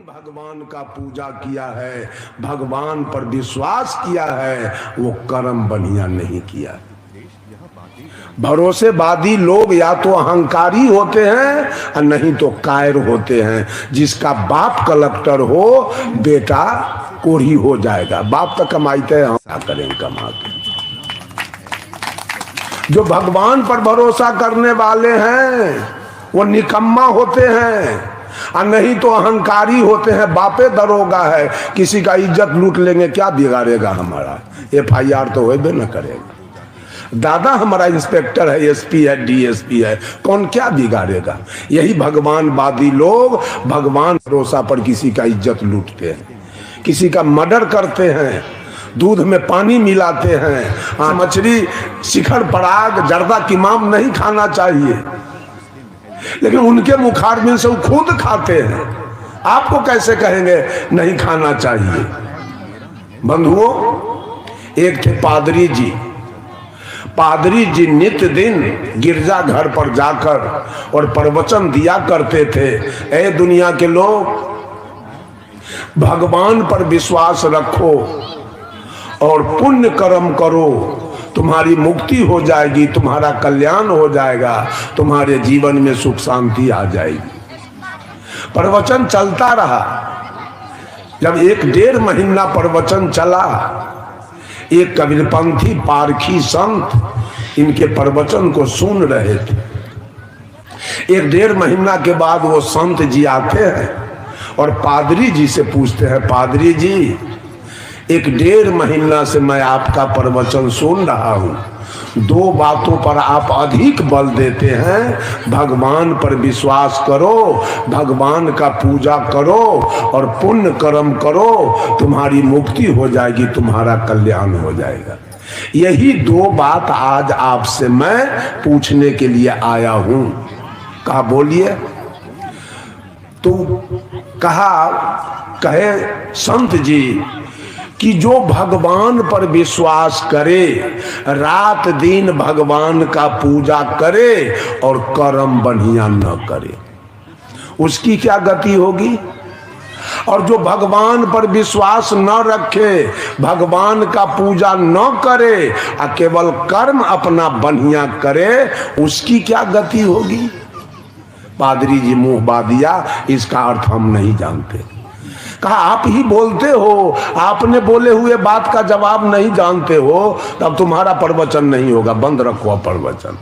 भगवान का पूजा किया है, भगवान पर विश्वास किया है, वो कर्म बढ़िया नहीं किया। भरोसेबादी लोग या तो अहंकारी होते हैं और नहीं तो कायर होते हैं। जिसका बाप कलेक्टर हो, बेटा कोढ़ी हो जाएगा। बाप तो कमाते हैं, हम क्या करेंगे कमा के। जो भगवान पर भरोसा करने वाले हैं वो निकम्मा होते हैं और नहीं तो अहंकारी होते हैं। बापे दरोगा है, किसी का इज्जत लूट लेंगे, क्या बिगाड़ेगा हमारा? FIR तो होबे न करेगा। दादा हमारा इंस्पेक्टर है, SP है, DSP है, कौन क्या बिगाड़ेगा? यही भगवानवादी लोग भगवान भरोसा पर किसी का इज्जत लूटते हैं, किसी का मर्डर करते हैं, दूध में पानी मिलाते हैं। मछली, शिखर, पराग, जर्दा किमाम नहीं खाना चाहिए, लेकिन उनके मुखारबिन से वो खुद खाते हैं। आपको कैसे कहेंगे नहीं खाना चाहिए? बंधुओं, एक थे पादरी जी। पादरी जी नित्य दिन गिरजा घर पर जाकर और प्रवचन दिया करते थे। ऐ दुनिया के लोग, भगवान पर विश्वास रखो और पुण्य कर्म करो, तुम्हारी मुक्ति हो जाएगी, तुम्हारा कल्याण हो जाएगा, तुम्हारे जीवन में सुख शांति आ जाएगी। प्रवचन चलता रहा। जब 1-1.5 महीना प्रवचन चला, एक कबीरपंथी पारखी संत इनके प्रवचन को सुन रहे थे। 1-1.5 महीना के बाद वो संत जी आते हैं और पादरी जी से पूछते हैं, पादरी जी 1-1.5 महीना से मैं आपका प्रवचन सुन रहा हूँ, 2 बातों पर आप अधिक बल देते हैं। भगवान पर विश्वास करो, भगवान का पूजा करो और पुण्य कर्म करो, तुम्हारी मुक्ति हो जाएगी, तुम्हारा कल्याण हो जाएगा। यही 2 बात आज आपसे मैं पूछने के लिए आया हूँ। कहा बोलिए। तो कहे संत जी कि जो भगवान पर विश्वास करे, रात दिन भगवान का पूजा करे और कर्म बढ़िया न करे, उसकी क्या गति होगी? और जो भगवान पर विश्वास न रखे, भगवान का पूजा न करे और केवल कर्म अपना बढ़िया करे, उसकी क्या गति होगी? पादरी जी मुंह बा दिया, इसका अर्थ हम नहीं जानते। कहा आप ही बोलते हो, आपने बोले हुए बात का जवाब नहीं जानते हो, तब तुम्हारा प्रवचन नहीं होगा, बंद रखो प्रवचन।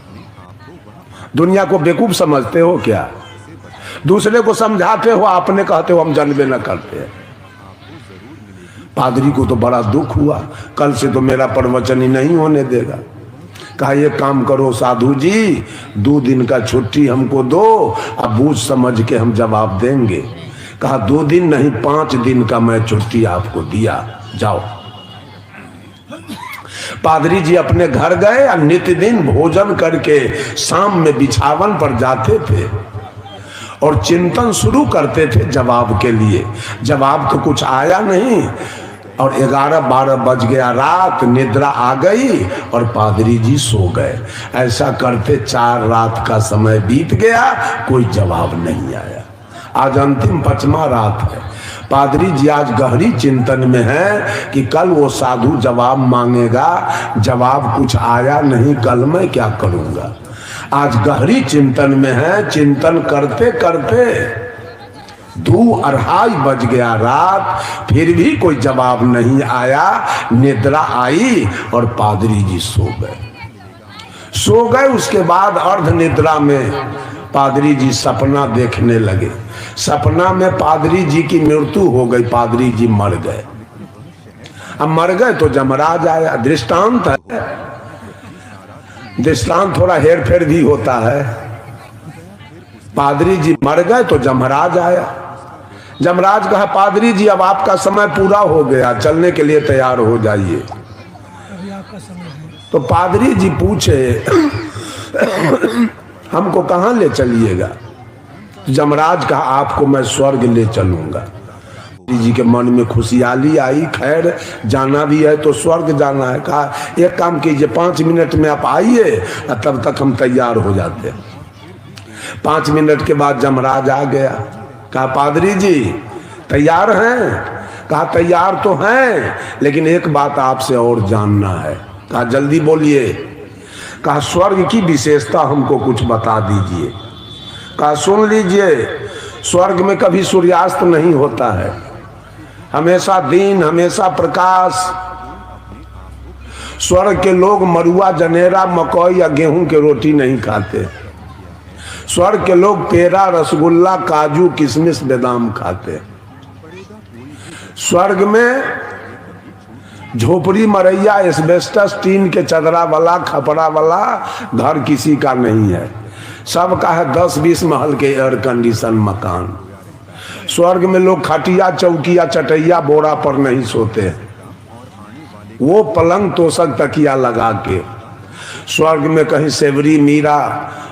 दुनिया को बेवकूफ समझते हो क्या? दूसरे को समझाते हो, आपने कहते हो हम जानबे न करते। पादरी को तो बड़ा दुख हुआ, कल से तो मेरा प्रवचन ही नहीं होने देगा। कहा ये काम करो साधु जी, 2 दिन का छुट्टी हमको दो, अब बूझ समझ के हम जवाब देंगे। कहा 2 दिन नहीं, 5 दिन का मैं छुट्टी आपको दिया, जाओ। पादरी जी अपने घर गए और नित्य दिन भोजन करके शाम में बिछावन पर जाते थे और चिंतन शुरू करते थे जवाब के लिए। जवाब तो कुछ आया नहीं और 11-12 बज गया रात, निद्रा आ गई और पादरी जी सो गए। ऐसा करते 4 रात का समय बीत गया, कोई जवाब नहीं आया। आज अंतिम 5वां रात है। पादरी जी आज गहरी चिंतन में है कि कल वो साधु जवाब मांगेगा, जवाब कुछ आया नहीं, कल मैं क्या करूंगा। आज गहरी चिंतन में है। चिंतन करते करते 2-2:30 बज गया रात, फिर भी कोई जवाब नहीं आया। निद्रा आई और पादरी जी सो गए। उसके बाद अर्ध निद्रा में पादरी जी सपना देखने लगे। सपना में पादरी जी की मृत्यु हो गई, पादरी जी मर गए। अब मर गए तो जमराज आया। दृष्टांत है, दृष्टांत थोड़ा हेर फेर भी होता है। पादरी जी मर गए तो जमराज आया। जमराज कहा पादरी जी अब आपका समय पूरा हो गया, चलने के लिए तैयार हो जाइए। तो पादरी जी पूछे हमको कहाँ ले चलिएगा? जमराज कहा आपको मैं स्वर्ग ले चलूंगा। जी के मन में खुशहाली आई, खैर जाना भी है तो स्वर्ग जाना है। कहा एक काम कीजिए, 5 मिनट में आप आइए, तब तक हम तैयार हो जाते हैं। 5 मिनट के बाद जमराज आ गया। कहा पादरी जी तैयार हैं? कहा तैयार तो हैं, लेकिन एक बात आपसे और जानना है। कहा जल्दी बोलिए। कहा स्वर्ग की विशेषता हमको कुछ बता दीजिए। कहा सुन लीजिए, स्वर्ग में कभी सूर्यास्त नहीं होता है, हमेशा दिन, हमेशा प्रकाश। स्वर्ग के लोग मरुआ, जनेरा, मकई या गेहूं के रोटी नहीं खाते। स्वर्ग के लोग पेड़ा, रसगुल्ला, काजू, किशमिश, बादाम खाते। स्वर्ग में झोपड़ी, मरैया, एस्बेस्टस, टीन के चदरा वाला, खपड़ा वाला घर किसी का नहीं है। सबका है 10-20 महल के एयर कंडीशन मकान। स्वर्ग में लोग खटिया, चौकिया, चटैया, बोरा पर नहीं सोते, वो पलंग, तोशक, तकिया लगा के। स्वर्ग में कहीं सेवरी, मीरा,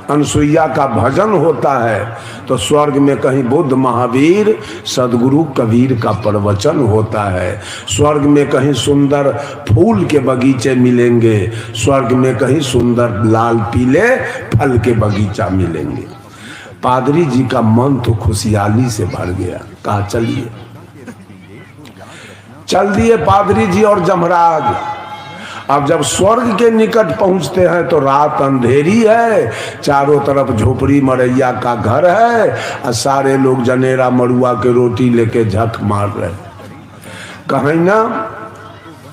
अनसुईया का भजन होता है, तो स्वर्ग में कहीं बुद्ध, महावीर, सदगुरु, कबीर का प्रवचन होता है। स्वर्ग में कहीं सुंदर फूल के बगीचे मिलेंगे, स्वर्ग में कहीं सुंदर लाल पीले फल के बगीचा मिलेंगे। पादरी जी का मन तो खुशहाली से भर गया। कहा चलिए। चल दिए पादरी जी और जमराज। अब जब स्वर्ग के निकट पहुंचते हैं तो रात अंधेरी है, चारों तरफ झोपड़ी, मरैया का घर है, और सारे लोग जनेरा, मरुआ के रोटी लेके झक मार रहे। कहीं ना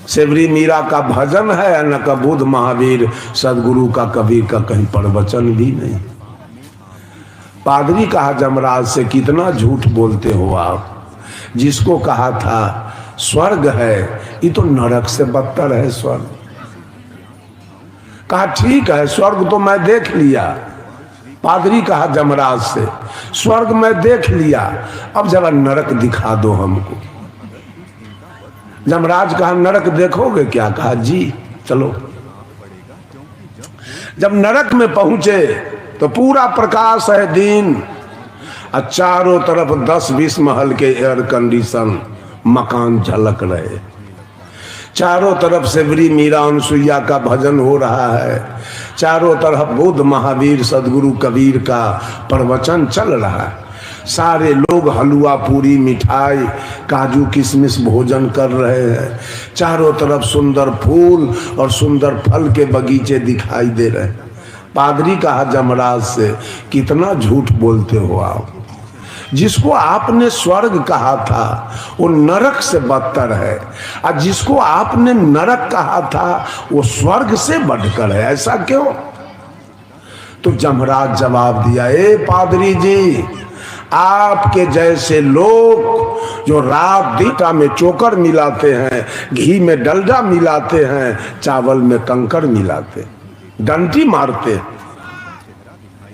सेवरी, मीरा का भजन है, न का बुद्ध, महावीर, सदगुरु का, कबीर का कहीं प्रवचन भी नहीं। पादरी कहा जमराज से, कितना झूठ बोलते हो आप। जिसको कहा था स्वर्ग है, ये तो नरक से बदतर है स्वर्ग। कहा ठीक है, स्वर्ग तो मैं देख लिया। पादरी कहा जमराज से, स्वर्ग मैं देख लिया, अब जरा नरक दिखा दो हमको। जमराज कहा नरक देखोगे क्या? कहा जी चलो। जब नरक में पहुंचे तो पूरा प्रकाश है, दिन, और चारों तरफ 10-20 महल के एयर कंडीशन मकान झलक रहे। चारों तरफ सेवरी, मीरा, अनसुईया का भजन हो रहा है। चारों तरफ बुद्ध, महावीर, सदगुरु, कबीर का प्रवचन चल रहा है। सारे लोग हलवा, पूरी, मिठाई, काजू, किशमिश भोजन कर रहे हैं। चारों तरफ सुंदर फूल और सुंदर फल के बगीचे दिखाई दे रहे। पादरी कहा जमराज से, कितना झूठ बोलते हो आप। जिसको आपने स्वर्ग कहा था वो नरक से बदतर है, और जिसको आपने नरक कहा था वो स्वर्ग से बढ़कर है। ऐसा क्यों? तो जमराज जवाब दिया, ए पादरी जी, आपके जैसे लोग जो रात दीटा में चोकर मिलाते हैं, घी में डलडा मिलाते हैं, चावल में कंकर मिलाते, डंटी मारते।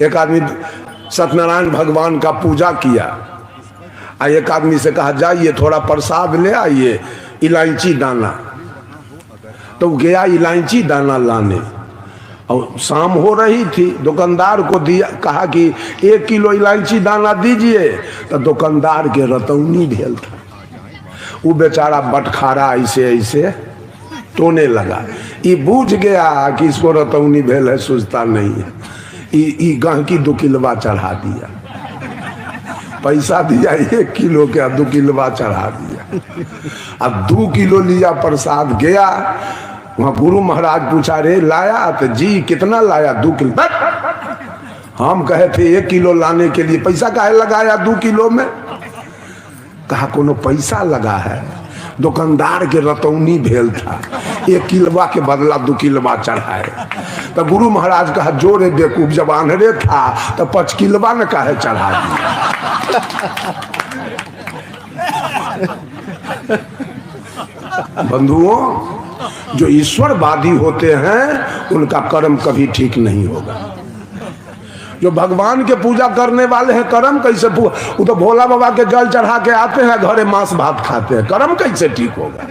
एक आदमी सत्यनारायण भगवान का पूजा किया, एक आदमी से कहा जाइए थोड़ा प्रसाद ले आइए, इलायची दाना। तो गया इलायची दाना लाने, और शाम हो रही थी। दुकानदार को दिया, कहा कि 1 किलो इलायची दाना दीजिए, तो दुकानदार के रतौनी भेल था। वो बेचारा बटखारा ऐसे ऐसे टोने लगा। ये बूझ गया कि इसको रतौनी भेल है, सोचता नहीं है। गहकी 2 किलोवा चढ़ा दिया, पैसा दिया 1 किलो के, 2 किलोवा चढ़ा दिया। अब 2 किलो लिया प्रसाद, गया वहां गुरु महाराज पूछा, रे लाया? तो जी कितना लाया? 2 किलो। हम कहे थे 1 किलो लाने के लिए, पैसा काहे लगाया 2 किलो में? कहा कोनो पैसा लगा है, दुकानदार के रतौनी भेल था, 1 किलोवा के बदला 2 किलोवा चढ़ाए। तो गुरु महाराज कहा, जोरे बेकूफ, जब आन्हरे था तो 5 किलोवा न काहे चढ़ा दिया। बंधुओं, जो ईश्वरवादी होते हैं उनका कर्म कभी ठीक नहीं होगा। जो भगवान के पूजा करने वाले हैं, कर्म कैसे? वो तो भोला बाबा के जल चढ़ा के आते हैं, घरे मांस भात खाते हैं, कर्म कैसे ठीक होगा?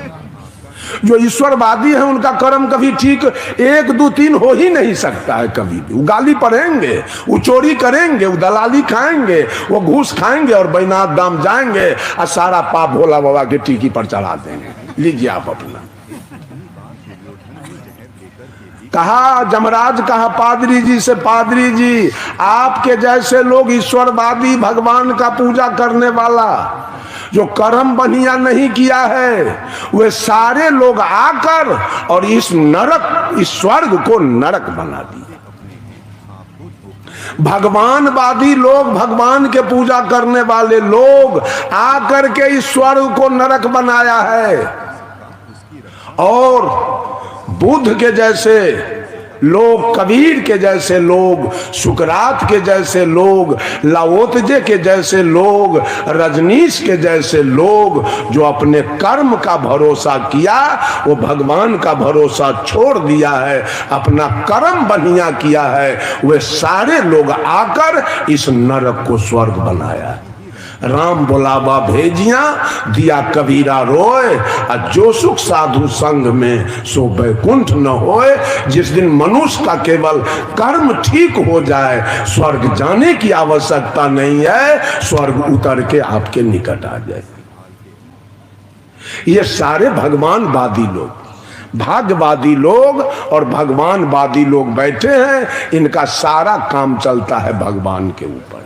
जो ईश्वरवादी है उनका कर्म कभी ठीक 1, 2, 3 हो ही नहीं सकता है कभी भी। वो गाली पढ़ेंगे, वो चोरी करेंगे, वो दलाली खाएंगे, वो घूस खाएंगे और बैनाथ धाम जाएंगे, और सारा पाप भोला बाबा के टीकी पर चढ़ा देंगे। लीजिए आप अपना। कहा जमराज, कहा पादरी जी से, पादरी जी आपके जैसे लोग ईश्वरवादी, भगवान का पूजा करने वाला, जो कर्म बढ़िया नहीं किया है वे सारे लोग आकर और इस नरक, इस स्वर्ग को नरक बना दिए। भगवानवादी लोग, भगवान के पूजा करने वाले लोग आकर के इस स्वर्ग को नरक बनाया है। और बुद्ध के जैसे लोग, कबीर के जैसे लोग, सुकरात के जैसे लोग, लाओत्जे के जैसे लोग, रजनीश के जैसे लोग जो अपने कर्म का भरोसा किया, वो भगवान का भरोसा छोड़ दिया है, अपना कर्म बढ़िया किया है, वे सारे लोग आकर इस नरक को स्वर्ग बनाया। राम बुलावा भेजिया, दिया कबीरा रोए, और जो सुख साधु संग में सो बैकुंठ न होए। जिस दिन मनुष्य का केवल कर्म ठीक हो जाए, स्वर्ग जाने की आवश्यकता नहीं है, स्वर्ग उतर के आपके निकट आ जाए। ये सारे भगवानवादी लोग, भाग्यवादी लोग और भगवानवादी लोग बैठे हैं, इनका सारा काम चलता है भगवान के ऊपर।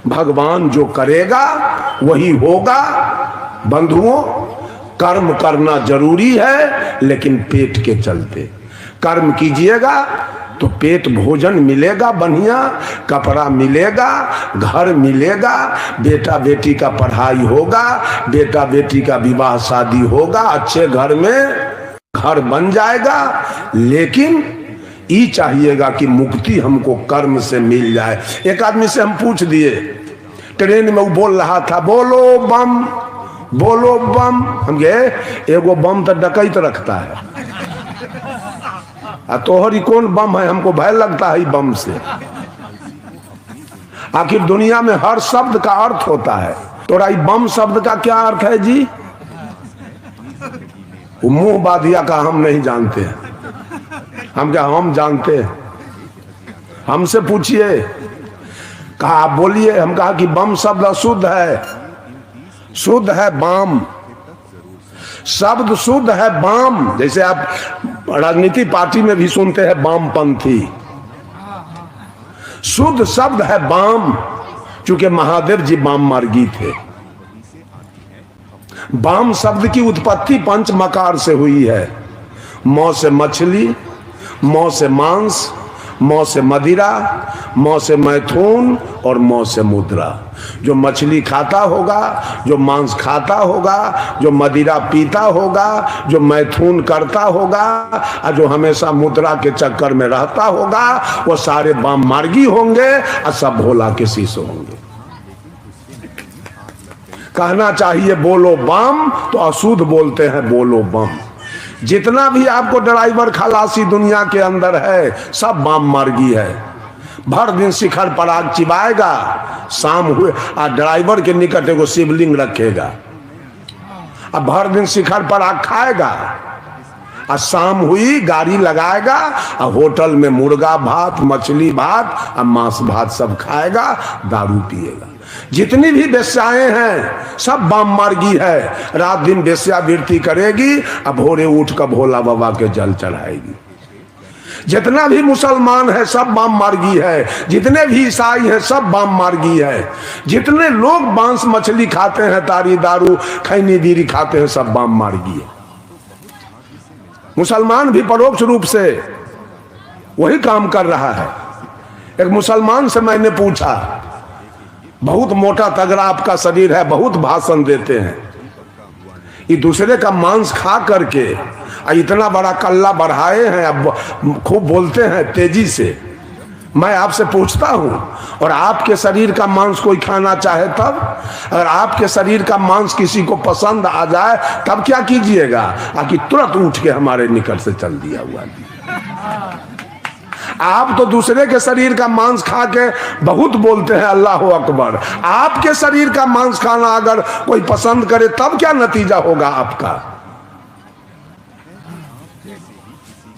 भगवान जो करेगा वही होगा। बंधुओं, कर्म करना जरूरी है, लेकिन पेट के चलते। कर्म कीजिएगा तो पेट भोजन मिलेगा, बढ़िया कपड़ा मिलेगा, घर मिलेगा, बेटा बेटी का पढ़ाई होगा, बेटा बेटी का विवाह शादी होगा, अच्छे घर में घर बन जाएगा। लेकिन ये चाहिएगा कि मुक्ति हमको कर्म से मिल जाए। एक आदमी से हम पूछ दिए, ट्रेन में वो बोल रहा था, बोलो बम, बोलो बम। हम गए, एगो बम तो डकैत रखता है, तोहरी कौन बम है? हमको भय लगता है बम से। आखिर दुनिया में हर शब्द का अर्थ होता है, तोरा बम शब्द का क्या अर्थ है जी? वो मुंह बाधिया का हम नहीं जानते हैं। हम क्या हम जानते हैं? हमसे पूछिए। कहा आप बोलिए। हम कहा कि बम शब्द अशुद्ध है, शुद्ध है बाम। शब्द शुद्ध है बाम। जैसे आप राजनीति पार्टी में भी सुनते हैं वामपंथी, शुद्ध शब्द है बाम, क्योंकि महादेव जी वाम मार्गी थे। वाम शब्द की उत्पत्ति पंच मकार से हुई है। मौ से मछली, मौ से मांस, मौ से मदिरा, मौ से मैथुन और मौ से मुद्रा। जो मछली खाता होगा, जो मांस खाता होगा, जो मदिरा पीता होगा, जो मैथुन करता होगा और जो हमेशा मुद्रा के चक्कर में रहता होगा, वो सारे वाम मार्गी होंगे और सब भोला के शिष्य होंगे। कहना चाहिए बोलो बम, तो अशुद्ध बोलते हैं बोलो बम। जितना भी आपको ड्राइवर खलासी दुनिया के अंदर है, सब वाम मार्गी है। भर दिन शिखर पर आग चिबाएगा, शाम हुए और ड्राइवर के निकट एगो शिवलिंग रखेगा, अब भर दिन शिखर पर आग खाएगा, और शाम हुई गाड़ी लगाएगा और होटल में मुर्गा भात, मछली भात और मांस भात सब खाएगा, दारू पिएगा। जितनी भी वेश्याएं हैं सब वाम मार्गी है। रात दिन वेश्यावृत्ति करेगी, अब भोरे उठ कर भोला बाबा के जल चढ़ाएगी। जितना भी मुसलमान है सब वाम मार्गी है, जितने भी ईसाई हैं सब वाम मार्गी है, जितने लोग मांस मछली खाते हैं, तारी दारू खैनी बीड़ी खाते हैं, सब वाम मार्गी है। मुसलमान भी परोक्ष रूप से वही काम कर रहा है। एक मुसलमान से मैंने पूछा, बहुत मोटा तगड़ा आपका शरीर है, बहुत भाषण देते हैं, ये दूसरे का मांस खा करके इतना बड़ा कल्ला बढ़ाए हैं, अब खूब बोलते हैं तेजी से। मैं आपसे पूछता हूं, और आपके शरीर का मांस कोई खाना चाहे तब? अगर आपके शरीर का मांस किसी को पसंद आ जाए तब क्या कीजिएगा? आकि तुरंत उठ के हमारे निकट से चल दिया हुआ। आप तो दूसरे के शरीर का मांस खा के बहुत बोलते हैं अल्लाह अकबर। आपके शरीर का मांस खाना अगर कोई पसंद करे तब क्या नतीजा होगा आपका?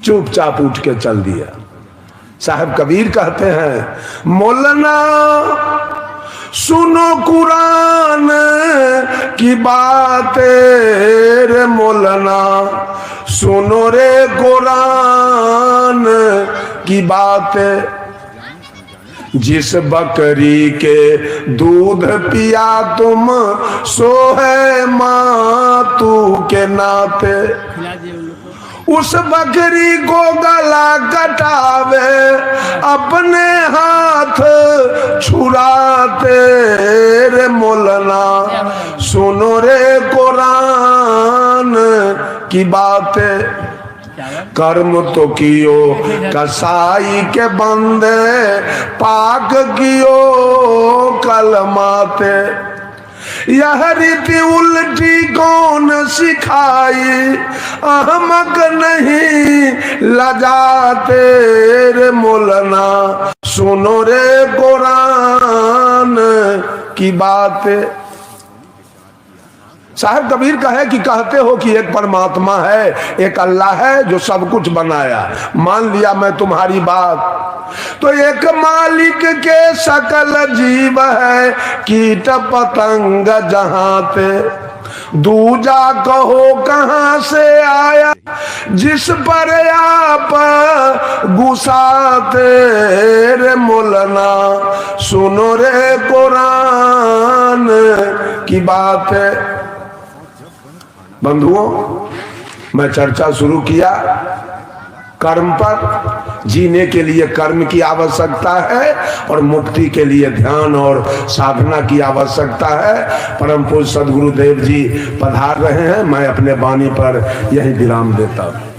चुपचाप उठ के चल दिया। साहब कबीर कहते हैं, मौलाना सुनो कुरान की बातें रे मौलाना, सुनो रे कुरान की बातें। जिस बकरी के दूध पिया तुम, सो है मातू के नाते। उस बकरी को गला कटावे, अपने हाथ छुराते रे मोलना, सुनो रे कुरान की बातें। कर्म तो कियो कसाई के बंदे, पाक कियो कलमाते। यह रीति उल्टी कौन सिखाई, अहमक नहीं लजाते रे मोलना, सुनो रे कुरान की बातें। साहब कबीर कहे कि कहते हो कि एक परमात्मा है, एक अल्लाह है जो सब कुछ बनाया, मान लिया मैं तुम्हारी बात। तो एक मालिक के सकल जीव है, कीट पतंग जहां पे। दूजा कहो कहां से आया, जिस पर आप गुस्साते रे मोलना, सुनो रे कुरान की बात है। बंधुओं, मैं चर्चा शुरू किया कर्म पर। जीने के लिए कर्म की आवश्यकता है और मुक्ति के लिए ध्यान और साधना की आवश्यकता है। परम पूज्य सदगुरुदेव जी पधार रहे हैं। मैं अपने वाणी पर यही विराम देता हूँ।